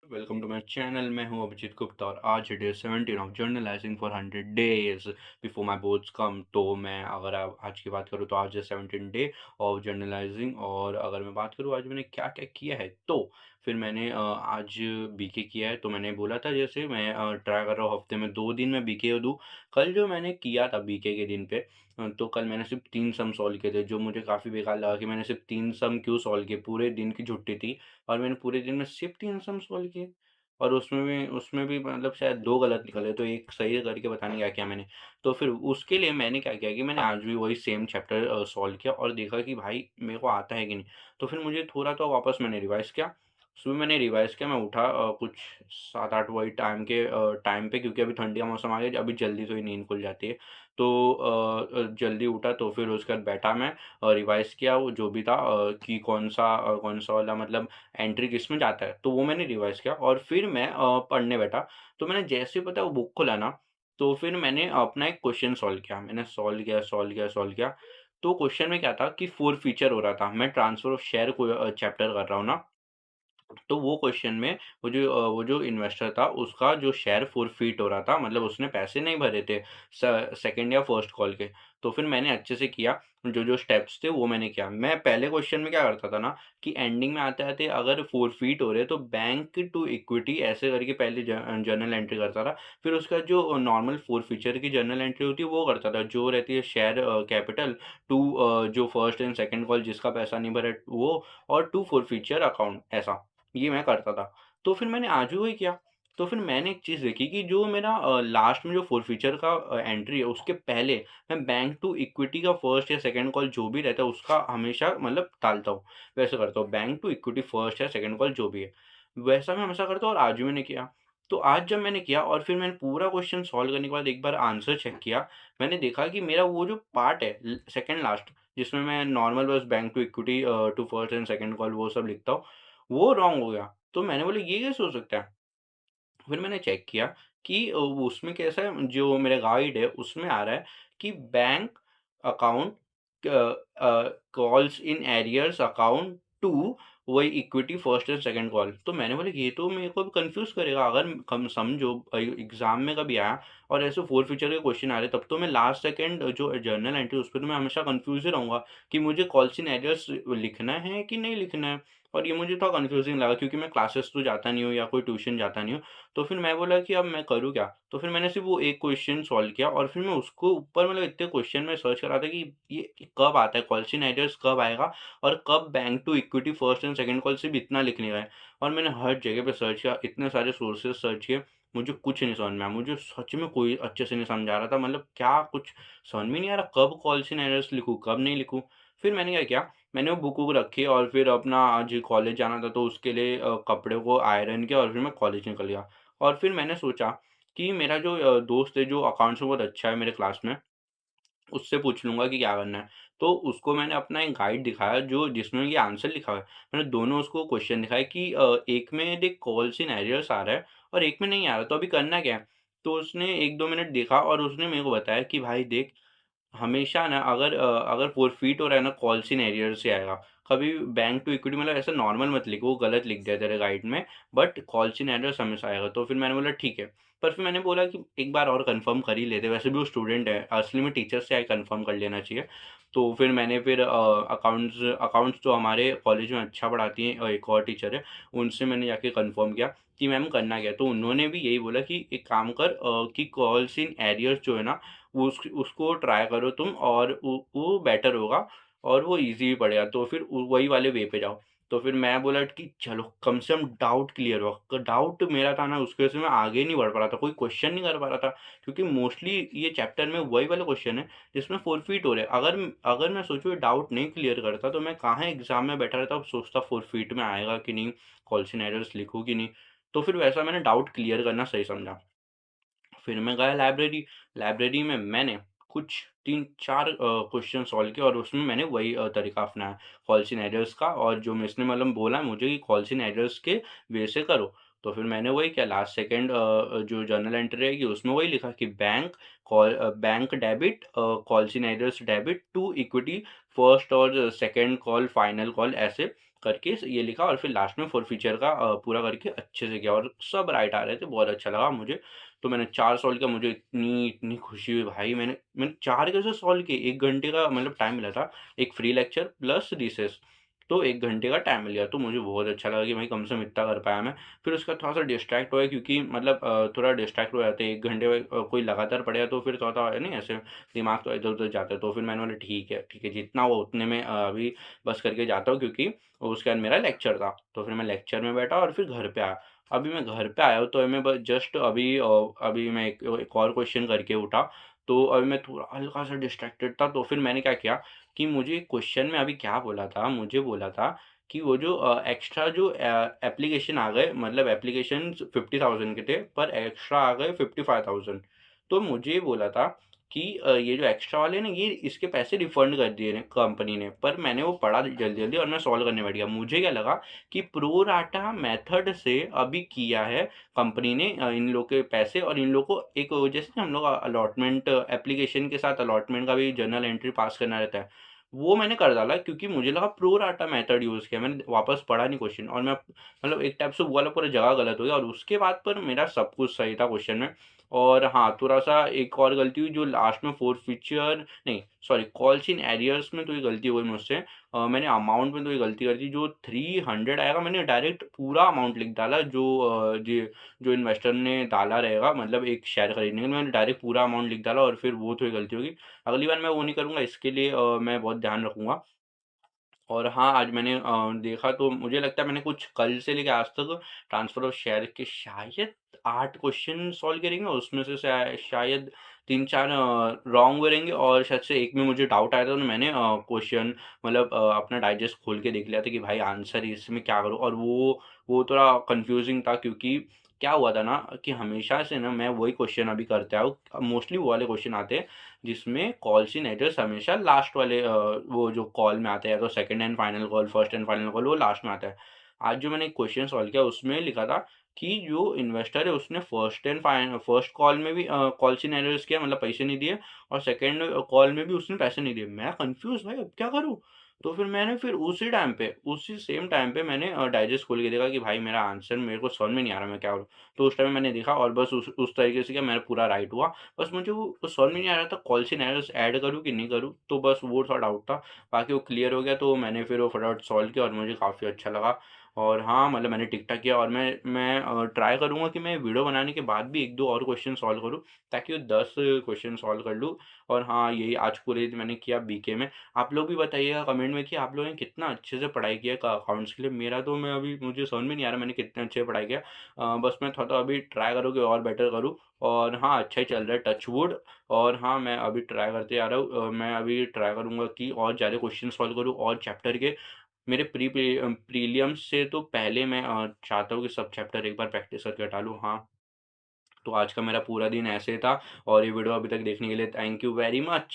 Welcome to my channel. मैं हूं अभिजीत गुप्ता और आज day 17 of journalizing for 100 days before my boards come. तो मैं अगर आप आज की बात करूं तो आज है 17 डे ऑफ जर्नलाइजिंग। और अगर मैं बात करूं आज मैंने क्या क्या किया है, तो फिर मैंने आज बीके किया है। तो मैंने बोला था जैसे मैं ट्राई कर रहा हूँ हफ्ते में 2 दिन मैं बीके दूँ। कल जो मैंने किया था बीके के दिन पे, तो कल मैंने सिर्फ 3 सम सॉल्व किए थे, जो मुझे काफ़ी बेकार लगा कि मैंने सिर्फ 3 सम क्यों सॉल्व किए। पूरे दिन की छुट्टी थी और मैंने पूरे दिन में सिर्फ 3 सम सॉल्व किए और उसमें भी मतलब शायद 2 गलत निकले, तो 1 सही करके पता नहीं क्या किया मैंने। तो फिर उसके लिए मैंने क्या किया कि मैंने आज भी वही सेम चैप्टर सॉल्व किया और देखा कि भाई मेरे को आता है कि नहीं। तो फिर मुझे थोड़ा तो वापस मैंने रिवाइज़ किया। सुबह मैंने रिवाइज़ किया, मैं उठा कुछ 7-8 वही टाइम पे, क्योंकि अभी ठंडी का मौसम आ गया, अभी जल्दी तो ही नींद खुल जाती है। तो जल्दी उठा, तो फिर उसके बाद बैठा मैं रिवाइज़ किया वो जो भी था, कि कौन-सा वाला मतलब एंट्री किसमें जाता है, तो वो मैंने रिवाइज़ किया और फिर मैं पढ़ने बैठा। तो मैंने जैसे ही पता है वो बुक खोला ना, तो फिर मैंने अपना एक क्वेश्चन सॉल्व किया। मैंने सॉल्व किया। तो क्वेश्चन में क्या था कि फ़ोर फीचर हो रहा था। मैं ट्रांसफर ऑफ शेयर को चैप्टर कर रहा हूँ ना, तो वो क्वेश्चन में वो जो इन्वेस्टर था उसका जो शेयर फ़ोरफ़ीट हो रहा था, मतलब उसने पैसे नहीं भरे थे सेकंड या फर्स्ट कॉल के। तो फिर मैंने अच्छे से किया, जो-जो स्टेप्स थे वो मैंने किया। मैं पहले क्वेश्चन में क्या करता था ना कि एंडिंग में आते-आते अगर फ़ोरफ़ीट हो रहे तो बैंक टू इक्विटी ऐसे करके पहले जर्नल एंट्री करता था। फिर उसका जो नॉर्मल फ़ोरफ़ीचर की जर्नल एंट्री होती है वो करता था, जो रहती है शेयर कैपिटल टू जो फर्स्ट एंड सेकंड कॉल जिसका पैसा नहीं भरा वो, और टू फ़ोरफ़ीचर अकाउंट ऐसा। ये मैं करता था। तो फिर मैंने आज भी वही किया। तो फिर मैंने एक चीज़ देखी कि जो मेरा लास्ट में जो फ़ोरफ़ीचर का एंट्री है उसके पहले मैं बैंक टू इक्विटी का फर्स्ट या सेकंड कॉल जो भी रहता है उसका हमेशा मतलब टालता हूँ। वैसे करता हूँ, बैंक टू इक्विटी फर्स्ट या सेकंड कॉल जो भी है। वैसा मैं हमेशा करता हूँ और आज भी मैंने किया। तो आज जब मैंने किया और फिर मैंने पूरा क्वेश्चन सॉल्व करने के बाद एक बार आंसर चेक किया, मैंने देखा कि मेरा वो जो पार्ट है सेकंड लास्ट, जिसमें मैं नॉर्मल बस bank to equity to first and second call वो सब लिखता हूँ, वो रॉन्ग हो गया। तो मैंने बोला ये कैसे हो सकता है? फिर मैंने चेक किया कि वो उसमें कैसा है, जो मेरा गाइड है उसमें आ रहा है कि bank account calls in arrears account to वही equity first and second call. तो मैंने बोला ये तो मेरे को भी कंफ्यूज करेगा, अगर कम समझो एग्जाम में कभी आया और ऐसे फोर फीचर के क्वेश्चन आ रहे तब तो मैं लास्ट सेकंड जो जर्नल एंट्री उस पर तो मैं हमेशा कंफ्यूज ही रहूंगा कि मुझे कॉल्स इन एरियर्स लिखना है कि नहीं लिखना है। और ये मुझे थोड़ा कंफ्यूजिंग लगा क्योंकि मैं क्लासेस तो जाता नहीं हूँ या कोई ट्यूशन जाता नहीं हूँ। तो फिर मैं बोला कि अब मैं करूँ क्या? तो फिर मैंने सिर्फ़ वो एक क्वेश्चन सॉल्व किया और फिर मैं उसको ऊपर मतलब इतने क्वेश्चन में सर्च कर रहा था कि ये कब आता है, कॉल्स इन एरियर्स कब आएगा और कब bank to equity first and second call सिर्फ़ इतना लिखने का है। और मैंने हर जगह पे सर्च किया, इतने सारे सोर्सेज़ सर्च किए, मुझे कुछ नहीं समझ में आया। मुझे सच में कोई अच्छे से नहीं समझ आ रहा था, मतलब क्या कुछ समझ में नहीं आ रहा, कब कॉल्स इन एरियर्स लिखूँ, कब नहीं लिखूँ? फिर मैंने क्या किया, मैंने वो बुक वुक रखी और फिर अपना आज कॉलेज जाना था तो उसके लिए कपड़े को आयरन किया और फिर मैं कॉलेज निकल गया। और फिर मैंने सोचा कि मेरा जो दोस्त है जो अकाउंट्स में बहुत अच्छा है मेरे क्लास में, उससे पूछ लूँगा कि क्या करना है। तो उसको मैंने अपना एक गाइड दिखाया जो जिसमें ये आंसर लिखा हुआ है। मैंने दोनों उसको क्वेश्चन दिखाए कि एक में देख कॉल्स इन एरियर्स आ रहा है और एक में नहीं आ रहा, तो अभी करना क्या है? तो उसने 1-2 मिनट देखा और उसने मेरे को बताया कि भाई देख, हमेशा ना अगर फ़ॉरफ़ीट हो रहा है ना, कॉल्स इन एरियर से आएगा। कभी बैंक टू इक्विटी मतलब ऐसा नॉर्मल मत लिखो, वो गलत लिख दिया तेरे गाइड में, बट कॉल्स इन एरियर्स हमेशा आएगा। तो फिर मैंने बोला ठीक है। पर फिर मैंने बोला कि एक बार और कन्फर्म कर ही लेते, वैसे भी वो स्टूडेंट है, असली में टीचर से आए कन्फर्म कर लेना चाहिए। तो फिर मैंने फिर अकाउंट्स अकाउंट्स जो हमारे कॉलेज में अच्छा पढ़ाती हैं, एक और टीचर है, उनसे मैंने जाके कन्फर्म किया कि मैम करना क्या है? तो उन्होंने भी यही बोला कि एक काम कर, कि कॉल्स इन एरियर्स जो है ना, वो उसको ट्राई करो तुम और वो बेटर होगा और वो ईज़ी भी पड़ेगा, तो फिर वही वाले वे पे जाओ। तो फिर मैं बोला कि चलो कम से कम डाउट क्लियर हुआ। तो डाउट मेरा था ना उसकी वजह से मैं आगे नहीं बढ़ पा रहा था, कोई क्वेश्चन नहीं कर पा रहा था क्योंकि मोस्टली ये चैप्टर में वही वाले क्वेश्चन है जिसमें फ़ॉरफ़ीट हो रहे हैं। अगर मैं सोचूँ ये डाउट नहीं क्लियर करता तो मैं कहाँ एग्ज़ाम में बैठा रहता और सोचता फ़ॉरफ़ीट में आएगा कि नहीं, कॉल सिनेरियोज़ लिखूँ कि नहीं। तो फिर वैसा मैंने डाउट क्लियर करना सही समझा। फिर मैं गया लाइब्रेरी, लाइब्रेरी में मैंने कुछ 3-4 क्वेश्चन सॉल्व किए और उसमें मैंने वही तरीका अपनाया कॉल्स इन एरियर्स का, और जो मिस ने मतलब बोला मुझे कि कॉल्स इन एरियर्स के वे से करो। तो फिर मैंने वही किया, लास्ट सेकंड जो जर्नल एंट्री रहेगी उसमें वही लिखा कि bank debit calls in arrears debit to equity first और सेकंड कॉल फाइनल कॉल ऐसे करके ये लिखा और फिर लास्ट में फॉरफीचर का पूरा करके अच्छे से किया और सब राइट आ रहे थे, बहुत अच्छा लगा मुझे। तो मैंने 4 सॉल्व किया, मुझे इतनी खुशी हुई भाई, मैंने 4 कैसे सॉल्व किए, 1 घंटे का मतलब टाइम मिला था, एक फ्री लेक्चर प्लस रिसेस, तो 1 घंटे का टाइम मिल गया, तो मुझे बहुत अच्छा लगा कि भाई कम से कम इतना कर पाया मैं। फिर उसके बाद थोड़ा-सा डिस्ट्रैक्ट हुआ क्योंकि मतलब थोड़ा डिस्ट्रैक्ट हो जाते हैं 1 घंटे में, कोई लगातार पढ़ेगा तो फिर थोड़ा-सा नहीं ऐसे दिमाग तो इधर-उधर जाता है, तो फिर मैंने बोला ठीक है, जितना हुआ उतने में अभी बस करके जाता हूँ क्योंकि उसके बाद मेरा लेक्चर था। तो फिर मैं लेक्चर में बैठा और फिर घर पे आया। अभी मैं घर पे आया हूँ तो मैं बस जस्ट अभी मैं एक और क्वेश्चन करके उठा, तो अभी मैं थोड़ा हल्का-सा डिस्ट्रैक्टेड था, तो फिर मैंने क्या किया कि मुझे क्वेश्चन में अभी क्या बोला था, मुझे बोला था कि वो जो एक्स्ट्रा जो एप्लीकेशन आ गए, मतलब एप्लीकेशंस 50,000 के थे, पर एक्स्ट्रा आ गए 55,000। तो मुझे बोला था कि ये जो एक्स्ट्रा वाले ना, ये इसके पैसे रिफंड कर दिए ने कंपनी ने, पर मैंने वो पढ़ा जल्दी-जल्दी और मैं सॉल्व करने बैठ गया। मुझे क्या लगा कि प्रो राटा मेथड से अभी किया है कंपनी ने इन लोग के पैसे, और इन लोग को एक जैसे हम लोग अलॉटमेंट एप्लीकेशन के साथ अलॉटमेंट का भी जर्नल एंट्री पास करना रहता है, वो मैंने कर डाला क्योंकि मुझे लगा प्रो राटा मेथड यूज़ किया। मैंने वापस पढ़ा नहीं क्वेश्चन, और मैं मतलब एक टाइप से वो वाला पूरा जगह गलत हो गया, और उसके बाद पर मेरा सब कुछ सही था क्वेश्चन में। और हाँ, थोड़ा-सा एक और गलती हुई जो लास्ट में फ़ोरफ़ीचर नहीं सॉरी कॉल्स इन एरियर्स में, तो ये गलती हो गई मुझसे। मैंने अमाउंट में तो ये गलती कर दी, जो 300 आएगा मैंने डायरेक्ट पूरा अमाउंट लिख डाला, जो जो इन्वेस्टर ने डाला रहेगा मतलब एक शेयर खरीदने के लिए, मैंने डायरेक्ट पूरा अमाउंट लिख डाला, और फिर वो तो ये गलती होगी। अगली बार मैं वो नहीं करूँगा, इसके लिए मैं बहुत ध्यान रखूँगा। और हाँ, आज मैंने देखा तो मुझे लगता है मैंने कुछ कल से लेके आज तक ट्रांसफर ऑफ शेयर के शायद 8 क्वेश्चन सॉल्व करेंगे, और उसमें से शायद 3-4 रॉन्ग हुए रहेंगे, और शायद से एक में मुझे डाउट आया था, तो मैंने क्वेश्चन मतलब अपना डाइजेस्ट खोल के देख लिया था कि भाई आंसर इसमें क्या करूँ, और वो थोड़ा कन्फ्यूज़िंग था क्योंकि क्या हुआ था ना कि हमेशा से ना मैं वही क्वेश्चन अभी करते आया हूँ। मोस्टली वो वाले क्वेश्चन आते हैं जिसमें कॉल्स इन एड्रेस हमेशा लास्ट वाले वो जो कॉल में आते हैं, या तो second and final call, first and final call, वो लास्ट में आता है। आज जो मैंने क्वेश्चन सॉल्व किया उसमें लिखा था कि जो इन्वेस्टर है उसने फर्स्ट कॉल में भी कॉल्स इन एड्रेस किया, मतलब पैसे नहीं दिए, और सेकंड कॉल में भी उसने पैसे नहीं दिए। मैं कन्फ्यूज़ भाई, अब क्या करूँ? तो फिर मैंने फिर उसी सेम टाइम पे मैंने डाइजेस्ट खोल के देखा कि भाई मेरा आंसर मेरे को समझ में नहीं आ रहा, मैं क्या करूँ? तो उस टाइम मैंने देखा और बस उस तरीके से किया, मेरा पूरा राइट हुआ। बस मुझे वो समझ में नहीं आ रहा था कॉल्स इन एरर्स ऐड करूँ कि नहीं करूँ? तो बस वो थोड़ा डाउट था। बाकी वो क्लियर हो गया, तो मैंने फिर वो फटाफट सॉल्व किया और मुझे काफ़ी अच्छा लगा। और हाँ, मतलब मैंने ठीक-ठाक किया, और मैं ट्राई करूँगा कि मैं वीडियो बनाने के बाद भी 1-2 और क्वेश्चन सॉल्व करूँ, ताकि वो 10 क्वेश्चन सॉल्व कर लूँ। और हाँ, यही आज पूरे दिन मैंने किया बीके में। आप लोग भी बताइएगा कमेंट में कि आप लोगों ने कितना अच्छे से पढ़ाई किया अकाउंट्स के लिए। मेरा तो मैं अभी मुझे समझ में नहीं आ रहा मैंने कितने अच्छे से पढ़ाई किया। बस मैं थोड़ा अभी ट्राई करूँ कि और बेटर करूँ। और हाँ, अच्छा ही चल रहा है टच वुड। और हाँ, मैं अभी ट्राई करते आ रहा हूँ, मैं अभी ट्राई करूँगा कि और ज़्यादा क्वेश्चन सॉल्व करूँ, और चैप्टर के मेरे प्रीलिम्स से तो पहले मैं चाहता हूँ कि सब चैप्टर एक बार प्रैक्टिस करके हटा लूँ। हाँ, तो आज का मेरा पूरा दिन ऐसे था, और ये वीडियो अभी तक देखने के लिए थैंक यू वेरी मच।